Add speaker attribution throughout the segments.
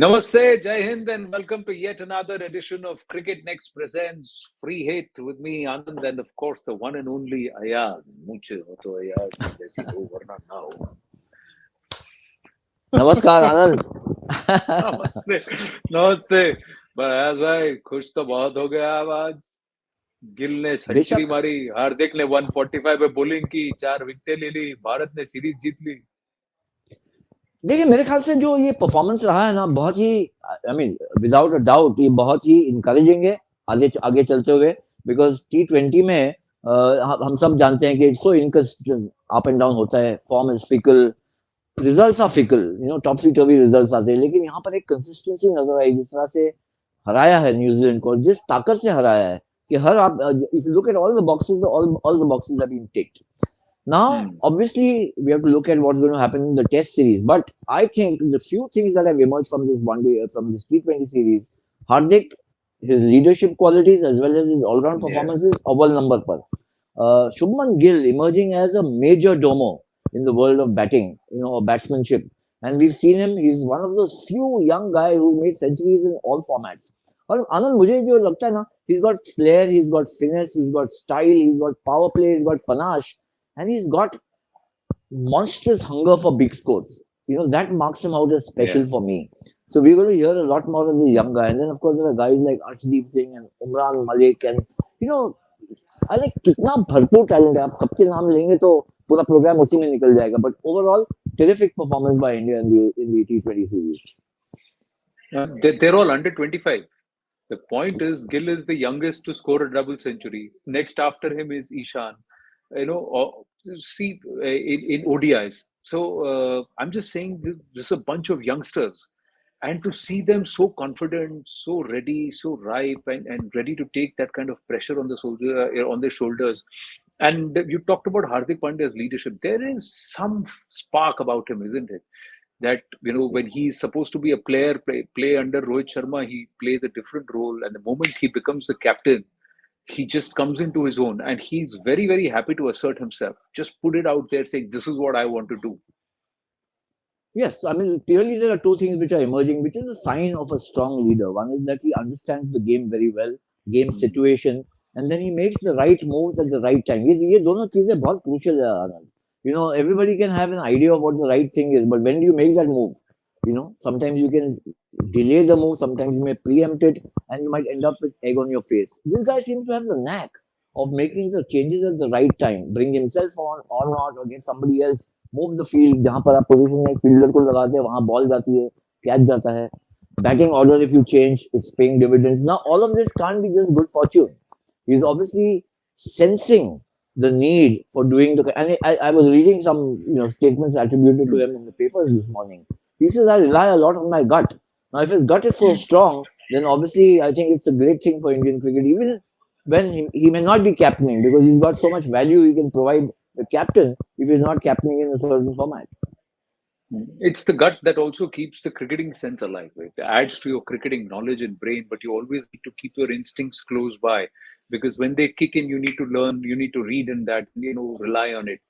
Speaker 1: Namaste, Jai Hind, and welcome to yet another edition of CricketNext Presents FREEHIT with me, Anand, and of course the one and only Ayaz. Muche ho to Ayaz, jaisi ho, varna na ho.
Speaker 2: नमस्कार आनंद
Speaker 1: नमस्ते, नमस्ते। पर Ayaz भाई, खुश तो बहुत हो गया अब आज। गिल ने सेंचुरी
Speaker 2: बेशक
Speaker 1: मारी, हार्दिक ने 145 पे बॉलिंग की, 4 विकेटें ले ली, भारत ने सीरीज जीत ली।
Speaker 2: देखिए मेरे ख्याल से जो ये परफॉर्मेंस रहा है ना बहुत ही I mean without a doubt ये बहुत ही इनकरेजिंग है आगे आगे चलते हुए बिकॉज T20 में हम सब जानते हैं कि it's so inconsistent up and down होता है form is fickle results are fickle topsy turvy results आते हैं लेकिन यहाँ पर एक कंसिस्टेंसी नजर आई जिस तरह से हराया है न्यूजीलैंड को जिस ताकत से हराया है कि हर आप if you look at all the boxes all the boxes have been ticked. Now, obviously, we have to look at what's going to happen in the Test series. But I think the few things that have emerged from this one day, from this T20 series, Hardik, his leadership qualities as well as his all-round performances, awal number par. Shubman Gill emerging as a major domo in the world of batting, batsmanship. And we've seen him. He's one of those few young guys who made centuries in all formats. और आनंद मुझे जो लगता है ना, he's got flair, he's got finesse, he's got style, he's got power play, he's got panache. And he's got monstrous hunger for big scores. That marks him out as special for me. So we're going to hear a lot more of the young guy. And then, of course, there are guys like Arshdeep Singh and Umran Malik. And, I think कितना भरपूर talent है. आप सबके नाम लेंगे तो पूरा program उसी में निकल जाएगा. But overall, terrific performance by India in the T20 series.
Speaker 1: They're all under 25. The point is, Gill is the youngest to score a double century. Next after him is Ishan. See in ODIs. So I'm just saying this is a bunch of youngsters, and to see them so confident, so ready, so ripe, and ready to take that kind of pressure on on their shoulders. And you talked about Hardik Pandya's leadership. There is some spark about him, isn't it? That when he's supposed to be a player, play under Rohit Sharma, he plays a different role, and the moment he becomes the captain, he just comes into his own, and he's very, very happy to assert himself. Just put it out there, saying, this is what I want to do.
Speaker 2: Yes, I mean, clearly there are two things which are emerging, which is a sign of a strong leader. One is that he understands the game very well, game situation, and then he makes the right moves at the right time. ये दोनों चीजें बहुत crucial है आनंद. Everybody can have an idea of what the right thing is, but when do you make that move? Sometimes you can delay the move, sometimes you may preempt it, and you might end up with egg on your face. This guy seems to have the knack of making the changes at the right time, bring himself on or not, or get somebody else, move the field. जहाँ पर आप position में fielder को लगाते हैं, वहाँ ball जाती है, catch जाता है. Batting order, if you change, it's paying dividends. Now, all of this can't be just good fortune. He's obviously sensing the need for doing and I was reading some statements attributed to him in the papers this morning. He says, I rely a lot on my gut. Now, if his gut is so strong, then obviously I think it's a great thing for Indian cricket, even when he may not be captaining, because he's got so much value he can provide the captain if he's not captaining in a certain format.
Speaker 1: It's the gut that also keeps the cricketing sense alive. It adds to your cricketing knowledge and brain, but you always need to keep your instincts close by, because when they kick in, you need to learn, you need to read in that, rely on it.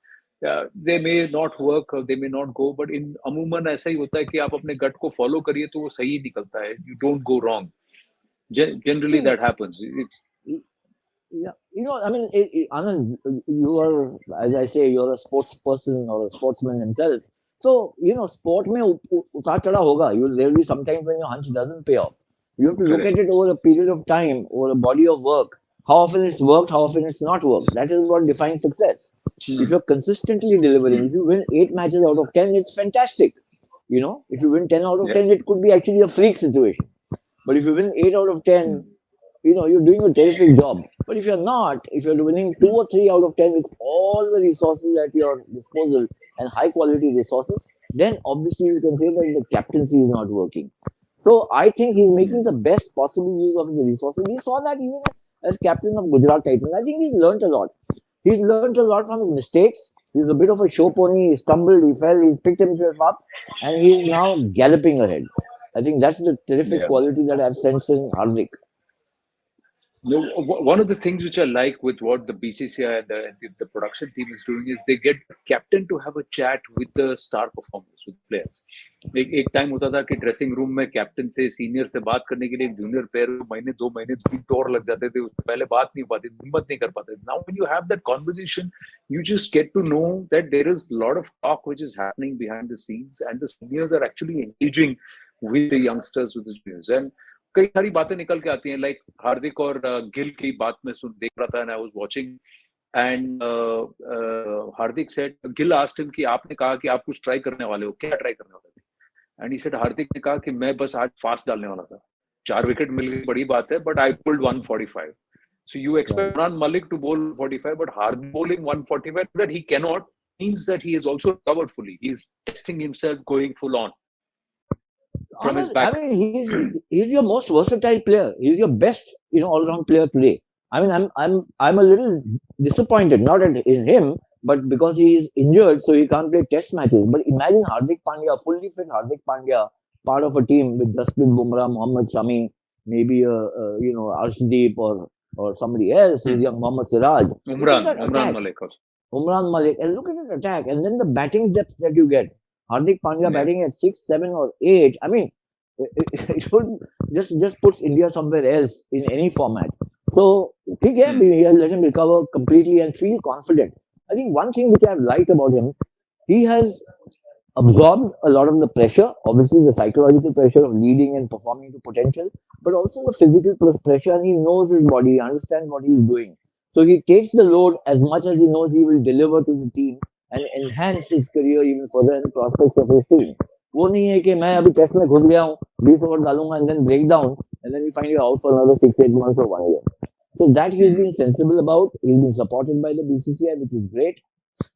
Speaker 1: They may not work or they may not go, but in अमूमन ऐसा ही होता है कि आप अपने gut को follow करिए तो वो सही निकलता है. You don't go wrong. Generally, that happens.
Speaker 2: Yeah, I mean, Anand, you are, as I say, you're a sports person or a sportsman himself. So, sport में उतार चढ़ाव होगा. There will be sometimes when your hunch doesn't pay off. You have to look at it over a period of time, over a body of work. How often it's worked, how often it's not worked. That is what defines success. If you're consistently delivering, if you win 8 matches out of 10, it's fantastic. If you win 10 out of 10, it could be actually a freak situation. But if you win 8 out of 10, you're doing a terrific job. But if you're not, if you're winning 2 or 3 out of 10 with all the resources at your disposal and high quality resources, then obviously you can say that the captaincy is not working. So I think he's making the best possible use of the resources. We saw that even as captain of Gujarat Titans. I think he's learned a lot. He's learned a lot from his mistakes. He's a bit of a show pony. He stumbled, he fell, he picked himself up, and he's now galloping ahead. I think that's the terrific quality that I've sensed in Hardik.
Speaker 1: No, one of the things which I like with what the BCCI and the production team is doing is they get the captain to have a chat with the star performers, with players. एक time होता था कि dressing room में captain से senior से बात करने के लिए एक जूनियर प्लेयर को महीने 2 महीने 3 टूर लग जाते थे, उससे पहले बात नहीं हो पाती, हिम्मत नहीं कर पाते. Now when you have that conversation, you just get to know that there is a lot of talk which is happening behind the scenes, and the seniors are actually engaging with the youngsters, with the juniors. And कई सारी बातें निकल के आती हैं, like हार्दिक और गिल की बात में सुन देख रहा था, and I was watching, and Hardik said, Gill asked him कि आपने कहा कि आप कुछ ट्राई करने वाले हो, क्या ट्राई करने वाले थे? एंड ही सेड, हार्दिक ने कहा कि मैं बस आज फास्ट डालने वाला था, 4 विकेट मिल गई, बड़ी बात है, but I pulled 145. So you expect Imran Malik to bowl 45, but Hardik bowling 145, that he cannot, means that he is also recovered fully. He's testing himself, going full on from his back.
Speaker 2: I mean, he's your most versatile player. He's your best, all round player today. I mean, I'm a little disappointed, not in him, but because he is injured, so he can't play test matches. But imagine Hardik Pandya, fully fit Hardik Pandya, part of a team with Jasprit Bumrah, Mohammad Shami, maybe Arshdeep or somebody else, with young Mohammad Siraj.
Speaker 1: Umran Malik also.
Speaker 2: Umran Malik, and look at that attack, and then the batting depth that you get. Hardik Pandya batting at 6, 7, or 8. I mean, it would just puts India somewhere else in any format. So, let him recover completely and feel confident. I think one thing which I've liked about him, he has absorbed a lot of the pressure, obviously the psychological pressure of leading and performing to potential, but also the physical pressure, and he knows his body, he understands what he's doing. So he takes the load as much as he knows he will deliver to the team and enhance his career even further in the prospects of his team. वो नहीं है कि मैं अभी test में घुस गया हूँ 20 ओवर डालूंगा and then break down and then you find you out for another 6-8 months or 1 year. So that he's been sensible about. He's been supported by the BCCI, which is great.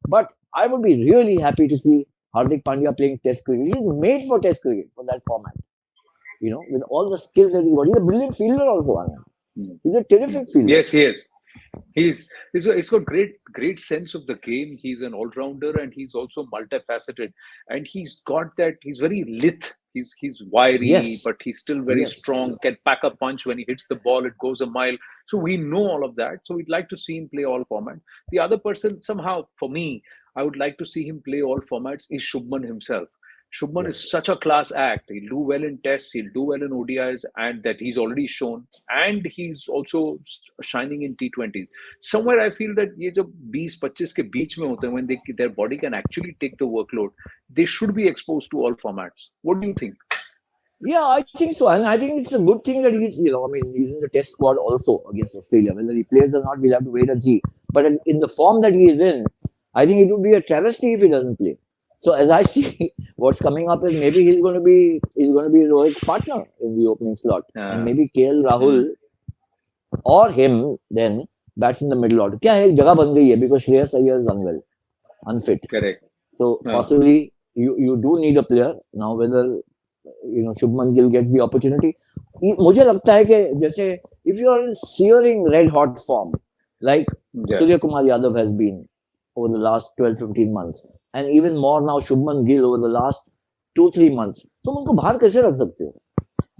Speaker 2: But I would be really happy to see Hardik Pandya playing Test cricket. He's made for Test cricket, for that format. With all the skills that he's got. He's a brilliant fielder also, Anand. He's a terrific fielder.
Speaker 1: Yes, he is. He's got great sense of the game. He's an all-rounder, and he's also multifaceted. And he's got that. He's very lithe. He's wiry,
Speaker 2: Yes.
Speaker 1: but he's still very strong. Can pack a punch when he hits the ball. It goes a mile. So we know all of that. So we'd like to see him play all formats. The other person, somehow, for me, I would like to see him play all formats, is Shubman himself. Shubman is such a class act. He'll do well in tests, he'll do well in ODIs, and that he's already shown. And he's also shining in T20s. Somewhere I feel that ये जब 20-25 के बीच में होते हैं, when their body can actually take the workload, they should be exposed to all formats. What do you think?
Speaker 2: Yeah, I think so. And I think it's a good thing that he's in the test squad also against Australia. Whether he plays or not, we'll have to wait and see. But in the form that he is in, I think it would be a travesty if he doesn't play. So as I see, what's coming up is maybe he's going to be Rohit's partner in the opening slot, and maybe KL Rahul or him then bats in the middle order. क्या है, एक जगह बन गई है because Shreyas Iyer is unfit.
Speaker 1: Correct.
Speaker 2: So possibly you do need a player now. Whether Shubman Gill gets the opportunity, मुझे लगता है कि जैसे if you are in searing red hot form like Surya Kumar Yadav has been over the last 12-15 months, and even more now Shubman Gill over the last 2-3 months, तुम उनको बाहर कैसे रख सकते हो?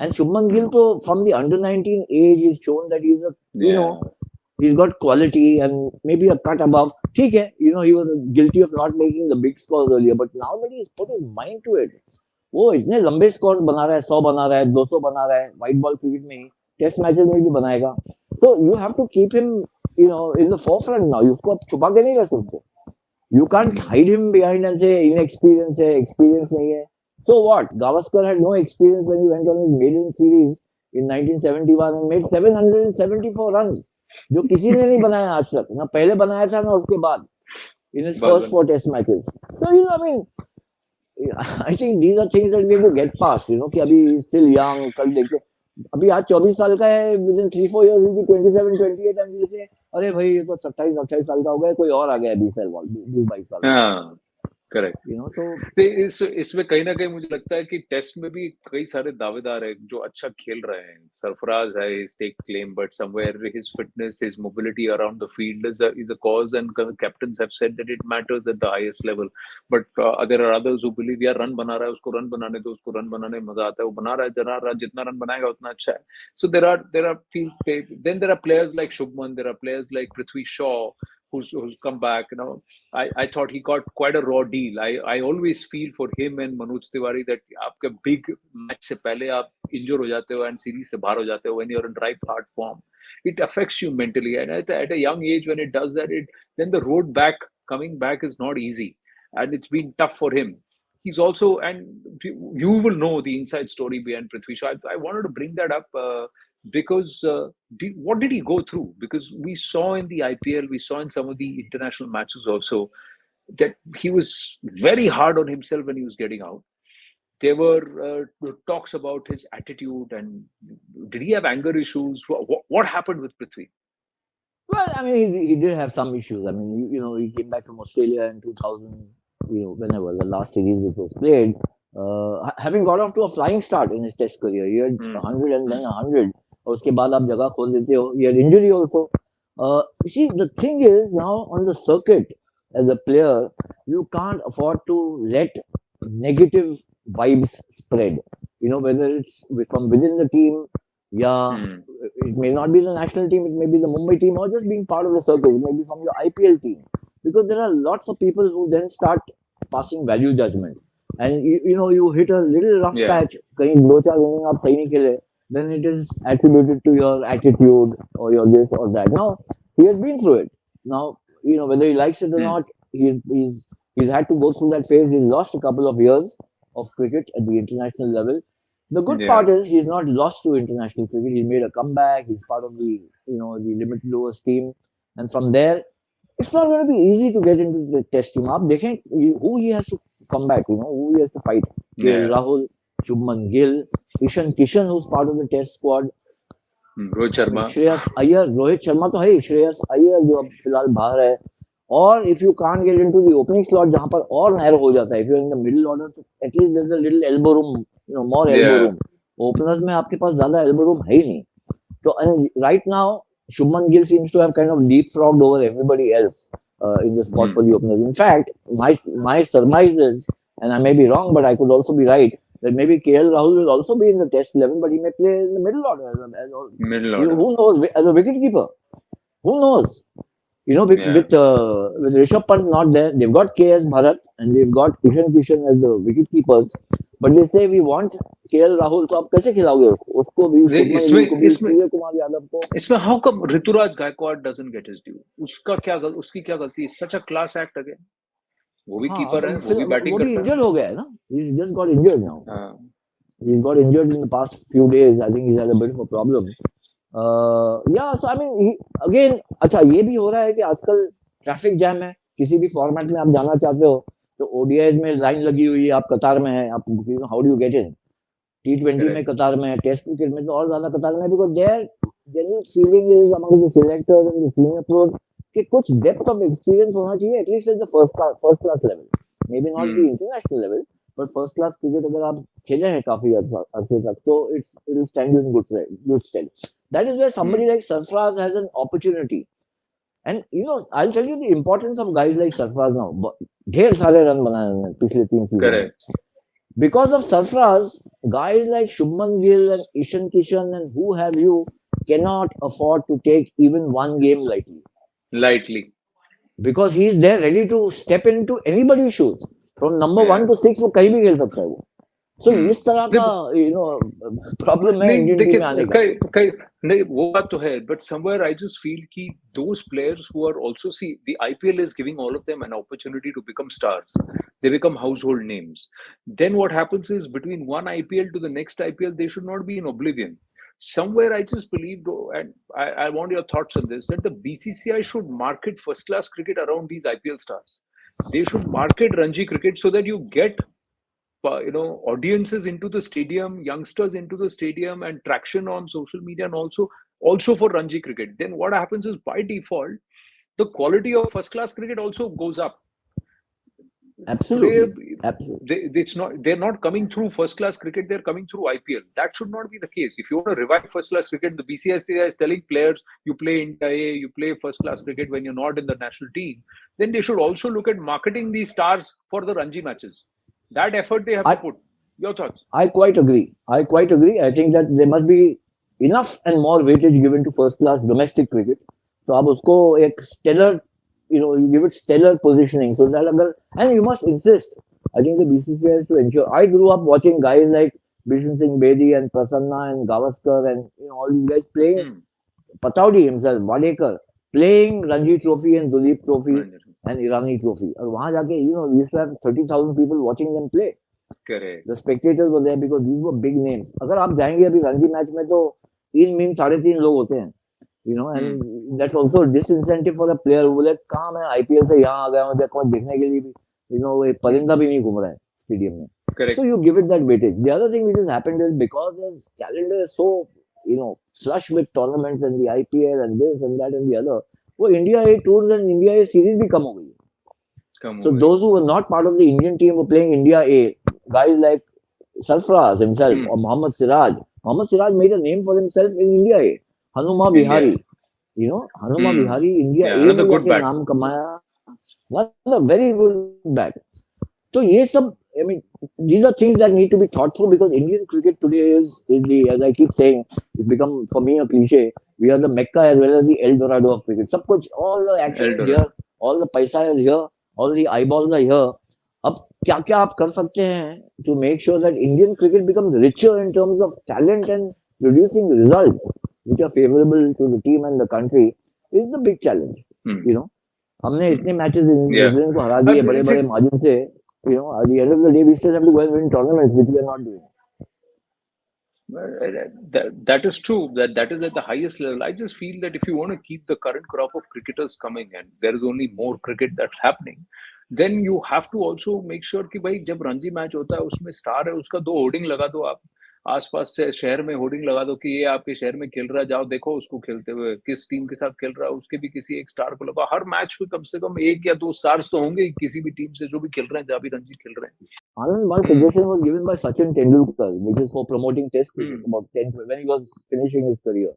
Speaker 2: And Shubman Gill तो from the under-19 age he's shown that he's he's got quality and maybe a cut above. ठीक है, he was guilty of not making the big scores earlier, but now that he's put his mind to it, वो इतने लंबे scores बना रहा है, 100 बना रहा है, 200 बना रहा है, व्हाइट बॉल क्रिकेट में ही, टेस्ट मैचेस में भी बनाएगा. So you have to keep him in the forefront now. उसको आप छुपा के नहीं रख सकते. You can't hide him behind and say inexperience है, experience नहीं है. So what? Gavaskar had no experience when he went on his maiden series in 1971 and made 774 runs, जो किसी ने नहीं बनाया आज तक. ना पहले बनाया था ना उसके बाद in his first 4 test matches. So I think these are things that we have to get past. कि अभी still young, कल देखते. अभी आज 24 साल का है, within 3-4 years he'll be 27-28 and we'll say अरे भाई ये तो 27-28 साल का हो गया, कोई और आ गया 20-22 साल.
Speaker 1: करेक्ट।
Speaker 2: you know. So
Speaker 1: इसमें कहीं ना कहीं मुझे लगता है कि टेस्ट में भी कई सारे दावेदार हैं जो अच्छा खेल रहे हैं। सरफराज है is take claim, but somewhere his fitness, his mobility around the field is a cause, and captains have said that it matters at the highest level. But there are others who believe यार रन बना रहा है, उसको run बनाने दो, उसको run बनाने में मजा आता है, वो बना रहा है, जितना रन बनाएगा उतना अच्छा है। So there are then there are players like Shubman, there are players like Prithvi Shaw who's come back. I thought he got quite a raw deal. I always feel for him and Manoj Tiwari that आपके big match से पहले आप injure हो जाते हो and series से बाहर हो जाते हो when you're in ripe hard form. It affects you mentally, and at a young age when it does that, then the road back, coming back is not easy, and it's been tough for him. He's also, and you will know the inside story behind Prithvi Shaw. I wanted to bring that up because what did he go through? Because we saw in the IPL, we saw in some of the international matches also that he was very hard on himself when he was getting out. There were talks about his attitude, and did he have anger issues? What happened with Prithvi?
Speaker 2: well, I mean, he did have some issues. I mean, he came back from Australia in 2000, whenever the last series which was played, having got off to a flying start in his Test career. He had 100 and then 100. और उसके बाद आप जगह खोल देते हो. He had injury also. You see, the thing is now on the circuit as a player, you can't afford to let negative vibes spread. Whether it's from within the team, yeah, it may not be the national team, it may be the Mumbai team, or just being part of the circle. It may be from your IPL team, because there are lots of people who then start passing value judgment, and you hit a little rough patch. कहीं दो चार inning आप सही नहीं खेले, then it is attributed to your attitude or your this or that. Now he has been through it. Now whether he likes it or not, he's had to go through that phase. He's lost a couple of years of cricket at the international level. The good part is he's not lost to international cricket. He's made a comeback. He's part of the the limited overs team, and from there, it's not going to be easy to get into the Test team. आप देखें who he has to come back. Who he has to fight. KL Rahul, Shubman Gill, Ishan Kishan, who's part of the Test squad.
Speaker 1: Rohit Sharma,
Speaker 2: Shreyas Iyer, Rohit Sharma तो है, श्रेयस अय्यर जो अब फिलहाल बाहर है. और if you can't get into the opening slot जहां पर और narrow हो जाता है, if you're in the middle order, तो at least there's a little elbow room, more elbow room. Openers में आपके पास ज्यादा elbow room है ही नहीं. So and right now, Shubman Gill seems to have kind of leapfrogged over everybody else in the spot for the openers. In fact, my surmise is, and I may be wrong, but I could also be right, that maybe KL Rahul will also be in the Test 11, but he may play in the middle order.
Speaker 1: Middle order.
Speaker 2: Who knows? As a wicketkeeper, who knows? With Rishabh Pant not there, they've got KS Bharat and they've got Ishan Kishan as the wicket keepers. But they say we want KL Rahul, तो आप कैसे खिलाओगे उसको भी, सूर्य कुमार यादव को?
Speaker 1: इसमें how come Rituraj Gaikwad doesn't get his due? उसकी क्या गलती है? Such a class act again. वो भी कीपर है, वो भी बैटिंग करता है.
Speaker 2: इंजर्ड हो गया है ना. He's just got injured now. He's got injured in the past few days. I think he's had a bit of a problem. So I mean, again, अच्छा ये भी हो रहा है कि आजकल ट्रैफिक जैम है. किसी भी फॉर्मेट में आप जाना चाहते हो तो ODIs में लाइन लगी हुई है, आप कतार में है, आप how do you get in? T20 में कतार में है, टेस्ट क्रिकेट में तो और ज्यादा कतार में है, because their general feeling is among the selectors and the senior pros कि कुछ depth of experience होना चाहिए, at least at the first class level, maybe not the international level, but first class cricket अगर आप खेले हैं काफी अर्से तक तो it will stand you in good stead. That is where somebody like Sarfaraz has an opportunity. And I'll tell you the importance of guys like Sarfaraz now. ढेर सारे run बनाए उन्होंने पिछले 3 season.
Speaker 1: Correct.
Speaker 2: Because of Sarfaraz, guys like Shubman Gill and Ishan Kishan and who have you cannot afford to take even one game lightly. Because he's there ready to step into anybody's shoes. From number 1 to 6 वो कहीं भी खेल सकता है वो. So इस तरह का प्रॉब्लम है इंडियन टीम में आने का.
Speaker 1: नहीं वो बात तो है, but somewhere I just feel कि those players who are also, see, the IPL is giving all of them an opportunity to become stars. They become household names. Then what happens is between one IPL to the next IPL, they should not be in oblivion. Somewhere I just believe, and I want your thoughts on this, that the BCCI should market first class cricket around these IPL stars. They should market Ranji cricket so that you get audiences into the stadium, youngsters into the stadium, and traction on social media, and also for Ranji cricket. Then what happens is by default, the quality of first class cricket also goes up.
Speaker 2: Absolutely.
Speaker 1: Today,
Speaker 2: Absolutely.
Speaker 1: they're not coming through first class cricket, they're coming through IPL. That should not be the case. If you want to revive first class cricket, the BCCI is telling players, you play India A, you play first class cricket when you're not in the national team. Then they should also look at marketing these stars for the Ranji matches. That effort they have to
Speaker 2: I,
Speaker 1: put. Your thoughts?
Speaker 2: I quite agree. I quite agree. I think that there must be enough and more weightage given to first class domestic cricket. तो आप उसको एक stellar, you give it stellar positioning so that अगर, and you must insist. I think the BCCI has to ensure. I grew up watching guys like Bishan Singh Bedi and Prasanna and Gavaskar and all these guys playing.
Speaker 1: Hmm.
Speaker 2: Pataudi himself, Wadekar, playing Ranji Trophy and Duleep Trophy and Irani Trophy. और वहाँ जाके, we used to have 30,000 people watching them play.
Speaker 1: Correct.
Speaker 2: The spectators were there because these were big names. अगर आप जाएंगे अभी Ranji match में तो 3 लोग होते हैं, and that's also a disincentive for the player who बोले कहाँ मैं IPL से यहाँ आ गया हूँ देखो देखने के लिए भी, एक परिंदा भी नहीं घूम रहा है स्टेडियम में.
Speaker 1: Correct.
Speaker 2: So you give it that weightage. The other thing which has happened is because this calendar is so flush with tournaments and the IPL and this and that and the other, वो India A tours and India A series भी कम हो गई. So those who were not part of the Indian team were playing India A. Guys like Sarfraz himself or Mohammad Siraj. Mohammad Siraj made a name for himself in India A. Hanuma Vihari. Hanuma Vihari, India A
Speaker 1: another
Speaker 2: में
Speaker 1: good
Speaker 2: जाके
Speaker 1: bat.
Speaker 2: नाम कमाया. Another very good bat. So ये सब, I mean, these are things that need to be thought through because Indian cricket today is the, as I keep saying, it's become for me a cliche. We are the Mecca as well as the El Dorado of cricket. सब कुछ, all the action is here, all the paisa is here, all the eyeballs are here. अब क्या क्या आप कर सकते हैं to make sure that Indian cricket becomes richer in terms of talent and producing results which are favorable to the team and the country is the big challenge. हमने इतने matches New Zealand को हरा दिए बड़े बड़े मार्जिन से. At the end of the day, we still have to go and win tournaments, which we are not doing.
Speaker 1: That is true. That is at the highest level. I just feel that if you want to keep the current crop of cricketers coming, and there is only more cricket that's happening, then you have to also make sure कि भाई जब Ranji match होता है उसमें star है उसका 2 hoarding लगा दो आप. आसपास से शहर में होर्डिंग लगा दो कि ये आपके शहर में खेल रहा है, जाओ देखो उसको खेलते हुए, किस टीम के साथ खेल रहा है, उसके भी किसी एक स्टार को लगा. हर मैच में कम से कम 1 या 2 स्टार्स तो होंगे किसी भी टीम से जो भी खेल रहे हैं, जहाँ भी रणजी खेल रहे हैं.
Speaker 2: Anand, one suggestion was given by Sachin Tendulkar, which is for promoting Test cricket about 10 when he was finishing his career.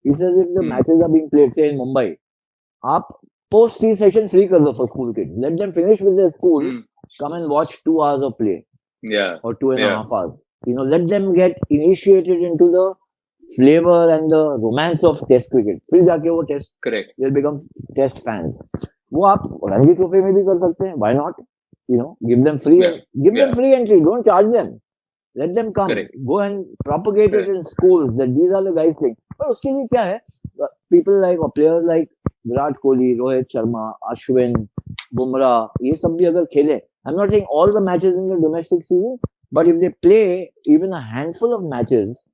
Speaker 2: He says if the matches are being played, say in Mumbai, आप post tea session free कर दो for school kids. Let them finish with their school, come and watch 2 hours of play.
Speaker 1: Yeah.
Speaker 2: Or 2.5 hours. Let them get initiated into the flavor and the romance of Test cricket. फिर जाके वो Test,
Speaker 1: correct,
Speaker 2: they'll become Test fans. वो आप Ranji trophy में भी कर सकते हैं. Why not? Give them free, them free entry. Don't charge them. Let them come.
Speaker 1: Correct.
Speaker 2: Go and propagate it in schools that these are the guys playing. पर उसके लिए क्या है? People like or players like Virat Kohli, Rohit Sharma, Ashwin, Bumrah, ये सब भी अगर खेले, I'm not saying all the matches in the domestic season, but if they play even a handful of matches,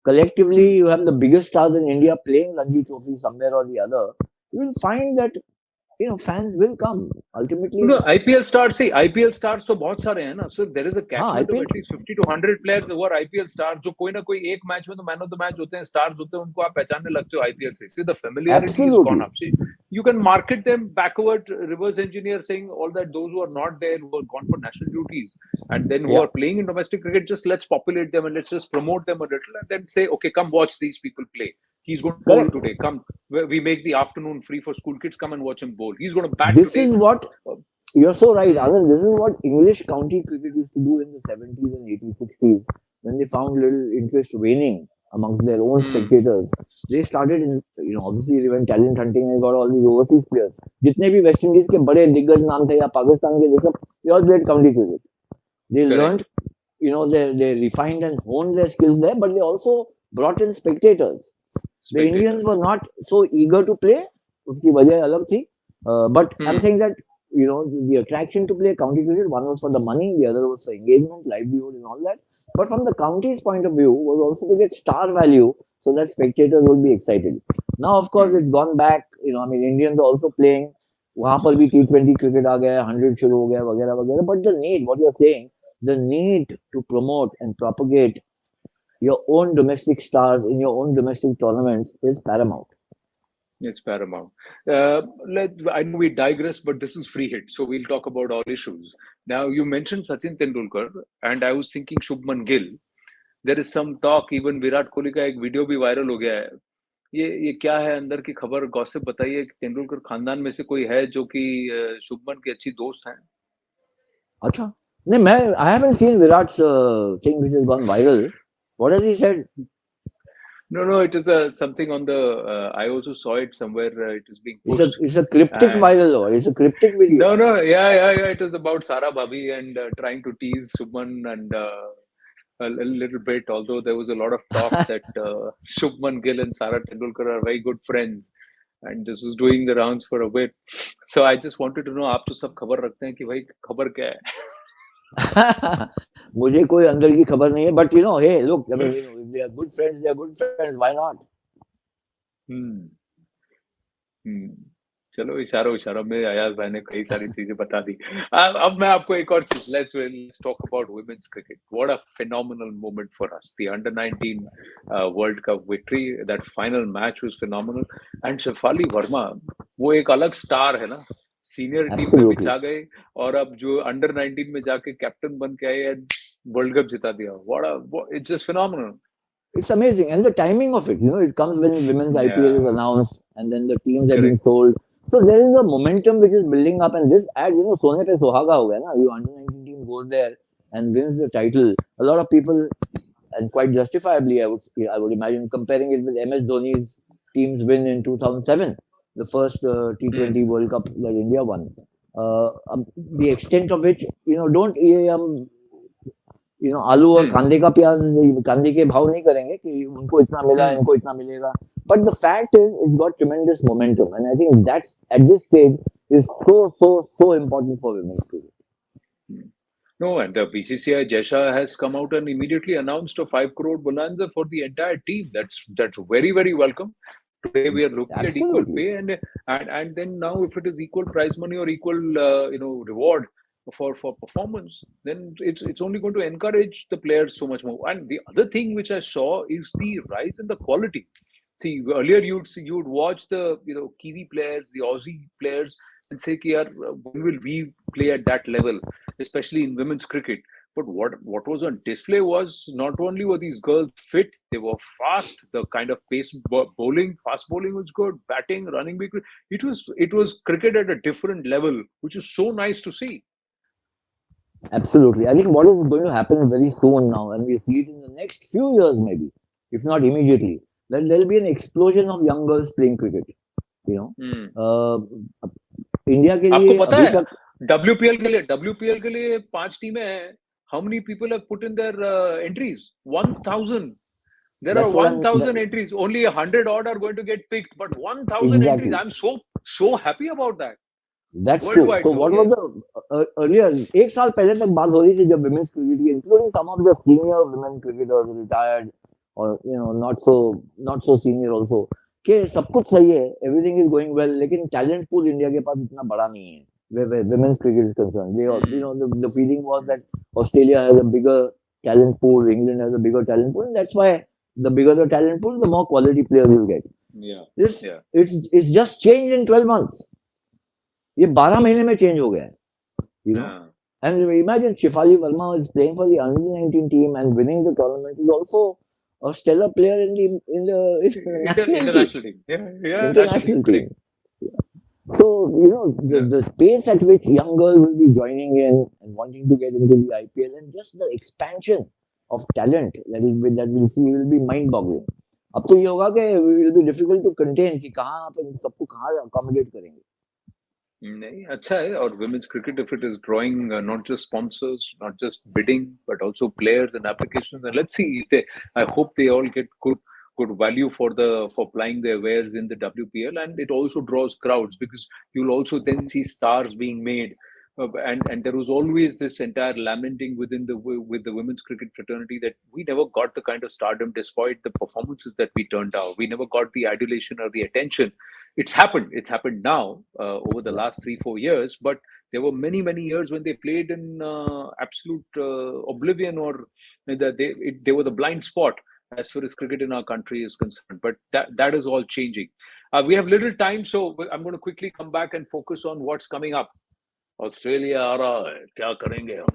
Speaker 2: collectively you have the biggest stars in India playing Ranji Trophy somewhere or the other, you will find that fans will come ultimately.
Speaker 1: No, IPL stars तो बहुत सारे हैं ना. So there is a catchment of at least 50 to 100 players who are IPL stars जो कोई ना कोई एक मैच में तो मैन ऑफ द मैच होते हैं, stars होते हैं, उनको आप पहचानने लगते हो IPL से. See, the familiarity is gone up. See, you can market them backward, reverse engineer, saying all that those who are not there, who are gone for national duties, and then who are playing in domestic cricket, just let's populate them and let's just promote them a little, and then say, okay, come watch these people play. He's going to bowl today. Come, we make the afternoon free for school kids. Come and watch him bowl. He's going to bat
Speaker 2: this
Speaker 1: today.
Speaker 2: This is what you're so right, Anand. This is what English county cricket used to do in the 70s and 80s, 60s when they found little interest waning amongst their own spectators. They started in, obviously they went talent hunting and got all these overseas players. जितने भी West Indies के बड़े दिग्गज नाम थे या पाकिस्तान के जैसे, they all played county cricket. They learned, they refined and honed their skills there, but they also brought in spectators. The Indians were not so eager to play. उसकी वजह अलग थी. But I'm saying that, the attraction to play county cricket, one was for the money, the other was for engagement, livelihood and all that. But from the county's point of view, was also to get star value so that spectators would be excited. Now, of course, it's gone back. Indians are also playing. वहाँ पर भी T20 cricket आ गया, 100 शुरू हो गया, वगैरह वगैरह. But the need, what you're saying, the need to promote and propagate your own domestic stars in your own domestic tournaments is paramount.
Speaker 1: It's paramount. I know we digress, but this is free hit, so we'll talk about all issues. Now, you mentioned Sachin Tendulkar, and I was thinking Shubman Gill. There is some talk, even Virat Kohli का एक video भी viral हो गया है. ये क्या है अंदर की खबर, गॉसिप बताइए कि तेंदुलकर खानदान में से कोई है जो कि शुभमन की अच्छी दोस्त हैं.
Speaker 2: अच्छा, नहीं मैं I haven't seen Virat's thing which has gone viral. What has he said?
Speaker 1: No, it is something on the. I also saw it somewhere. It is being pushed.
Speaker 2: It's a cryptic
Speaker 1: And
Speaker 2: viral or it's a cryptic video.
Speaker 1: no, yeah. It is about Sara Bhabhi and trying to tease Shubman and a little bit. Although there was a lot of talk that Shubman Gill and Sara Tendulkar are very good friends, and this was doing the rounds for a bit. So I just wanted to know, आप तो सब खबर रखते हैं कि भाई खबर क्या है?
Speaker 2: मुझे कोई अंदर की खबर नहीं है, but you know, hey, look, I mean, you know, if they are good friends, they are good friends. Why not?
Speaker 1: चलो इशारों में अयाज भाई ने कई सारी चीजें बता दी. अब मैं आपको एक और चीज, let's talk about women's cricket. What a phenomenal moment for us. The under-19 World Cup victory. That final match was phenomenal. And Shefali Verma, वो एक अलग स्टार है ना. सीनियर टीम में भी जा गए और अब जो under-19 में जाके कैप्टन बन के आए and वर्ल्ड कप जिता दिया. It's just phenomenal.
Speaker 2: It's amazing, and the timing of it, you know, it comes when women's IPL is announced, and then the teams are being sold. So there is a momentum which is building up, and this ad, you know, सोने पे सुहागा हो गया ना. You under-19 team goes there and wins the title. A lot of people, and quite justifiably, I would imagine, comparing it with MS Dhoni's team's win in 2007, the first T20 World Cup that India won. The extent of which, you know, don't you know, आलू और कांदे का प्याज कांदे के भाव नहीं करेंगे कि उनको इतना मिला इनको इतना मिलेगा. But the fact is, it's got tremendous momentum, and I think that's at this stage is so important for women's cricket.
Speaker 1: No, and the BCCI Jesha has come out and immediately announced a 5 crore bonanza for the entire team. That's very welcome. Today we are looking at equal pay, and then now if it is equal prize money or equal reward for performance, then it's only going to encourage the players so much more. And the other thing which I saw is the rise in the quality. See, earlier you'd watch the Kiwi players, the Aussie players, and say, when will we play at that level, especially in women's cricket? But what was on display was not only were these girls fit, they were fast. The kind of pace bowling, fast bowling was good, batting, running big. It was cricket at a different level, which is so nice to see.
Speaker 2: Absolutely. I think what is going to happen very soon now, and we see it in the next few years maybe, if not immediately, then there'll be an explosion of young girls playing cricket. You know, India के लिए
Speaker 1: आपको पता है WPL के लिए 5 टीमें हैं. How many people have put in their entries? 1,000. There are 1,000 entries. Only 100 odd are going to get picked, but 1,000 entries. I'm so happy about that.
Speaker 2: That's true. So what was the earlier? एक साल पहले तक बात हो रही थी जब women's cricket, including some of the senior women cricketers retired, or you know not so senior also, कि सब कुछ सही है, everything is going well, लेकिन talent pool इंडिया के पास इतना बड़ा नहीं है. Where women's cricket is concerned, the feeling was that Australia has a bigger talent pool, England has a bigger talent pool, and that's why the bigger the talent pool, the more quality players you'll get. It's just changed in 12 months. ये 12 महीने में change हो गया है, you know. And imagine Shefali Verma is playing for the under-19 team and winning the tournament. Is also a stellar player in the
Speaker 1: international team.
Speaker 2: International team. So you know the pace at which young girls will be joining in and wanting to get into the IPL, and just the expansion of talent that we'll see will be mind-boggling. अब तो ये होगा कि it will be difficult to contain कि कहाँ पे सबको कहाँ accommodate करेंगे.
Speaker 1: नहीं, अच्छा है. और women's cricket, if it is drawing not just sponsors, not just bidding, but also players and applications, and let's see, I hope they all get good value for plying their wares in the WPL, and it also draws crowds because you'll also then see stars being made. And there was always this entire lamenting with the women's cricket fraternity that we never got the kind of stardom despite the performances that we turned out. We never got the adulation or the attention. It's happened now over the last 3-4 years, but there were many years when they played in absolute oblivion, or they were the blind spot as far as cricket in our country is concerned. But that is all changing. We have little time, so I'm going to quickly come back and focus on what's coming up. Australia आ रहा है, क्या करेंगे हम?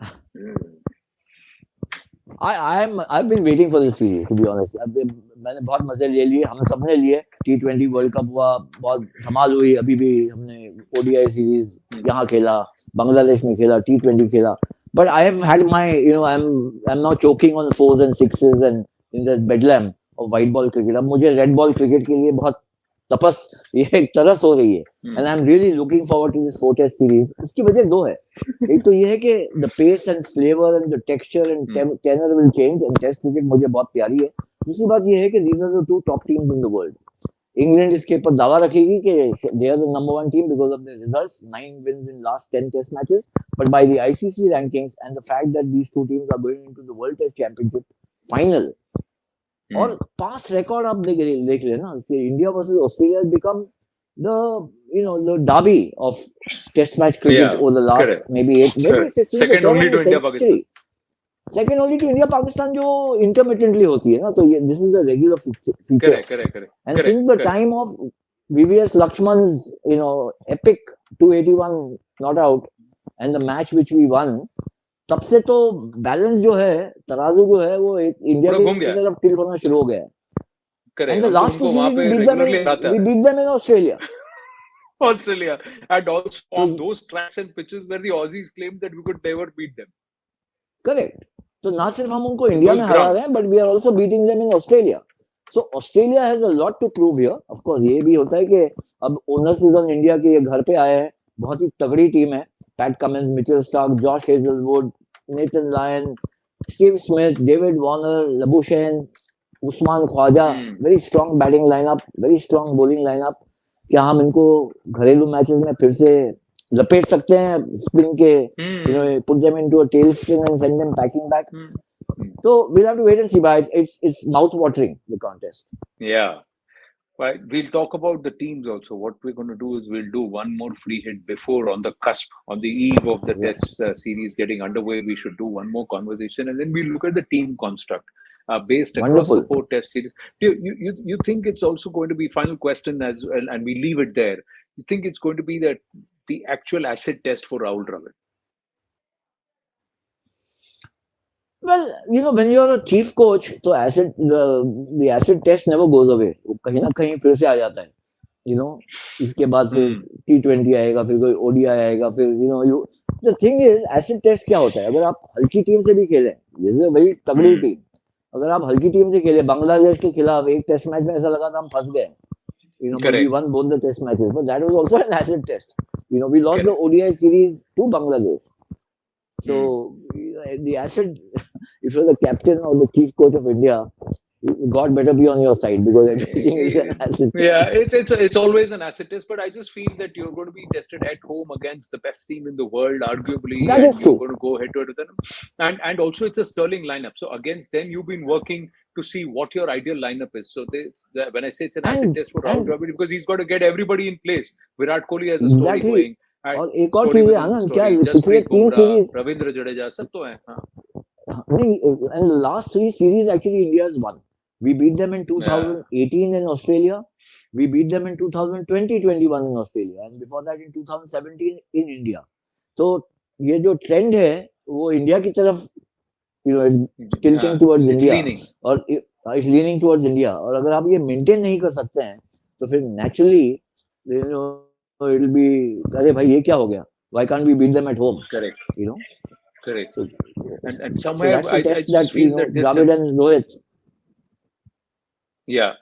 Speaker 2: I've been waiting for this series, to be honest. मैंने बहुत मजे ले लिए, हम सबने लिए. T20 वर्ल्ड कप हुआ, बहुत धमाल हुई. अभी भी हमने ODI सीरीज यहाँ खेला, बांग्लादेश में खेला, T20 खेला. But I have had my, I'm now choking on 4s and 6s and in the bedlam of white ball cricket. अब मुझे रेड बॉल क्रिकेट के लिए बहुत ये एक तरस हो रही है. And I'm really looking forward to this 4-test series. उसकी वजह दो है. एक तो ये है कि the pace and flavor and the texture and tenor will change and test cricket मुझे बहुत प्यारी है. दूसरी बात ये है कि these are the two top teams in the world. England इसके ऊपर दावा रखेगी कि they are the number one team because of their results, 9 wins in last 10 test matches. But by the ICC rankings and the fact that these two teams are going into the World Test Championship final, और past record आप देख रहे ना कि India versus Australia has become the derby of test match cricket over the last maybe 8 years.
Speaker 1: Second only to India Pakistan.
Speaker 2: Second only to India Pakistan जो intermittently होती है ना, तो this is a regular feature.
Speaker 1: Correct.
Speaker 2: And since the time of VVS Lakshman's epic 281 not out and the match which we won, तब से तो balance जो है, तराजू जो है, वो इंडिया की तरफ टिल्ट होना शुरू हो गया है. And the last two series we beat them in Australia.
Speaker 1: And also on those tracks and pitches where the Aussies claimed that we could never beat them.
Speaker 2: Correct. तो ना सिर्फ हम उनको इंडिया में हरा रहे हैं, but we are also beating them in Australia. So Australia has a lot to prove here. Of course, ये भी होता है कि अब ओनर्स ऑन इंडिया के ये घर पे आए हैं, बहुत ही तगड़ी टीम है. Pat Cummins, Mitchell Starc, Josh Hazlewood, Nathan Lyon, Steve Smith, David Warner, Labuschagne, Usman Khawaja. Very strong batting lineup, very strong bowling lineup. क्या हम इनको घरेलू मैचेस में फिर से लपेट सकते हैं स्पिन के, put them into a tailspin and send them packing back? So we'll have to wait and see, but it's mouth-watering, the contest.
Speaker 1: Yeah. Right. We'll talk about the teams also. What we're going to do is we'll do one more free hit before, on the cusp, on the eve of the test series getting underway. We should do one more conversation, and then we'll look at the team construct based across the 4 test series. You think it's also going to be, final question as well, and we leave it there. You think it's going to be the actual acid test for Rahul Dravid?
Speaker 2: Well, when you're a chief coach, so the acid test never goes away. कहीं ना कहीं फिर से आ जाता है. इसके बाद फिर T20 आएगा, फिर कोई ODI आएगा, फिर the thing is, acid test क्या होता है? अगर आप हल्की टीम से भी खेलें, जैसे वही तगड़ी टीम, अगर आप हल्की टीम से खेले, बांग्लादेश के खिलाफ एक टेस्ट मैच में ऐसा लगा था हम फंस गए. We won both the test matches, but that was also an acid test. We lost the ODI series to Bangladesh. So the acid, if you're the captain or the chief coach of India, God better be on your side, because everything is an acid test.
Speaker 1: Yeah, it's always an acid test, but I just feel that you're going to be tested at home against the best team in the world, arguably.
Speaker 2: That is true.
Speaker 1: You're going to go head to head with them. And also it's a sterling lineup. So against them, you've been working to see what your ideal lineup is. So when I say it's an acid test for Rahul Dravid, because he's got to get everybody in place. Virat Kohli has a story going.
Speaker 2: और एक और चीज है आनंद, क्या पिछले 3 series
Speaker 1: Ravindra Jadeja सब तो है.
Speaker 2: And the last 3 series actually India's won. We beat them in 2018 in Australia. We beat them in 2020-21 in Australia, and before that in 2017 in India. तो ये जो ट्रेंड है वो इंडिया की तरफ, it's tilting towards India, और it's leaning towards India. और अगर आप ये मेंटेन नहीं कर सकते हैं, तो फिर naturally, it'll be, अरे भाई ये क्या हो गया? Why can't we beat them at home?
Speaker 1: Correct. Correct.
Speaker 2: So,
Speaker 1: and somewhere
Speaker 2: so that's
Speaker 1: I just feel that
Speaker 2: Dravid and Rohit.
Speaker 1: Yeah.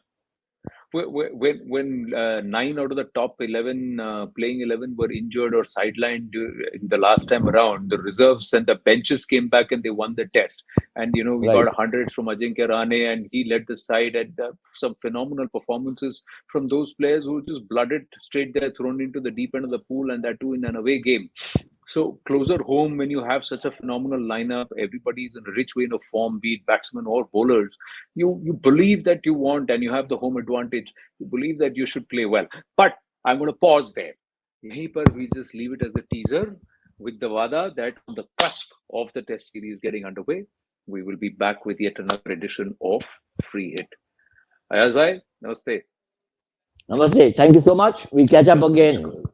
Speaker 1: When 9 out of the top 11 playing 11 were injured or sidelined in the last time around, the reserves and the benches came back and they won the test. And we got hundreds from Ajinkya Rahane, and he led the side, and some phenomenal performances from those players who just blooded straight there, thrown into the deep end of the pool, and that too in an away game. So closer home, when you have such a phenomenal lineup, everybody's in a rich vein of form, be it batsmen or bowlers, you believe that you want, and you have the home advantage. You believe that you should play well. But I'm going to pause there. Yahin par we just leave it as a teaser with the wada that on the cusp of the test series getting underway, we will be back with yet another edition of Free Hit. Ayaz bhai, namaste.
Speaker 2: Namaste. Thank you so much. We'll catch up again.